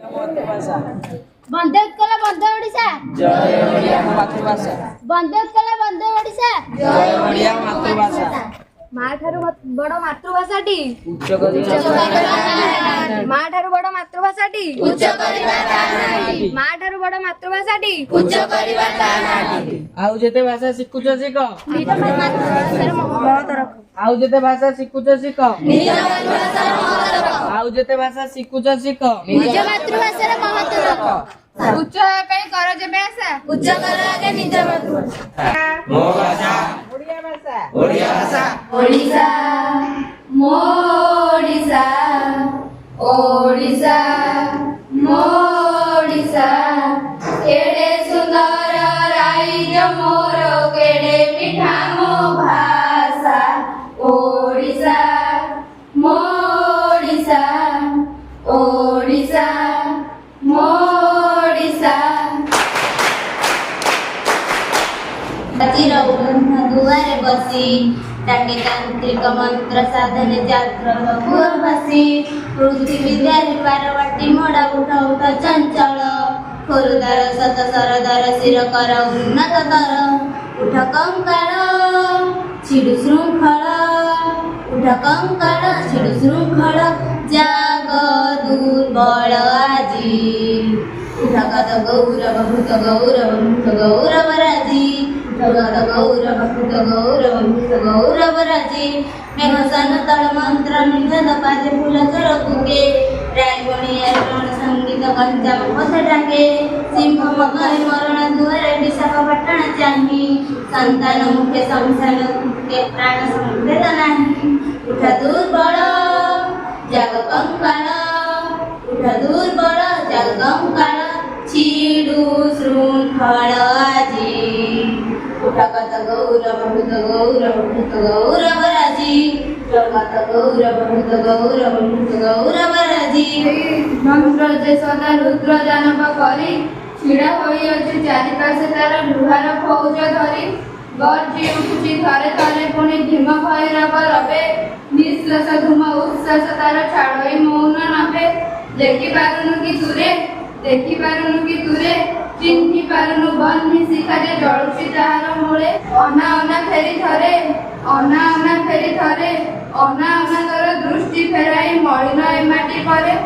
बंदे उत्कल बंदे ओडिशा जय ओडिया मातृभाषा बंदे उत्कल बंदे ओडिशा जय ओडिया मातृभाषा माँ ठारू बड़ मातृभाषाटी उच्च करिबा माँ ठारू बड़ मातृभाषाटी उच्च करिबा तानाटी माँ ठारू बड़ मातृभाषाटी उच्च करिबा तानाटी आउ जेते भाषा शिखुछ शिख निज मातृभाषार महत्व रख आउ जेते भाषा शिखुछ शिख निज मातृभाषार महत्व रख आउ जेते भाषा शिखुछ शिख निज मातृभाषार महत्व रख उच्च कई कर जेबे आशा उच्च कर आगे निज मातृभाषा मो भाषा ओडिया भाषा ओडिया भाषा ओडिशा मो ओडिशा ओडिशा मो ओडिशा केडे सुंदर राइज मोर केडे मिठा मो भाषा ओडिशा मो ओडिशा ओडिशा मो ओडिशा दुआरे बसी डाके तांत्रिक मंत्र साधने जाग्रत पूर्वसी पृथ्वी विद्यारी पारवाटी मोड़ा उठ उठ चंचल खुरुदार शत सरदार शिर कर उन्नत दर उठ कंकाल छिडु श्रृंखल उठ कंकाल छिडु श्रृंखल जाग दुर्बल आजी उठगत गौरव भूत गौरव भूत गौरव राजी उठगत गौरव भूत गौरव भूत गौरव राजी मेघसन तल मंत्र निषेध पाजे फूल चर कुके रायगणिया रण संगीत गंजाम पथ डाके सिंह मगर मरण दुआरे विशाखापट्टण चाही संतान मुखे संसार के प्राण संवेद नाही उठ दुर्बल जाग कंकाल उठ दुर्बल जाग कंकाल छिडु श्रृंखल आजी उठगत गौरव भूत गौरव राजी उठगत गौरव भूत गौरव राजी मंत्र जे सदा रुद्र जानव करी छिड़ा होई अछि चारि पासे तार लुहार फौज धरी गर्जी उठुची थरे थरे पुणी धीम भैरव रवे निश्वास धूम उच्छ्वास तार छाड़ई मौन नभे देखि पारुनु कि तुरे चिन्हि पारुनु बन्ही शिखारे जळुची ताहार मूळे अना अना फेरी थरे अना अना तोर दृष्टि फेराई मलिन ए माटी परे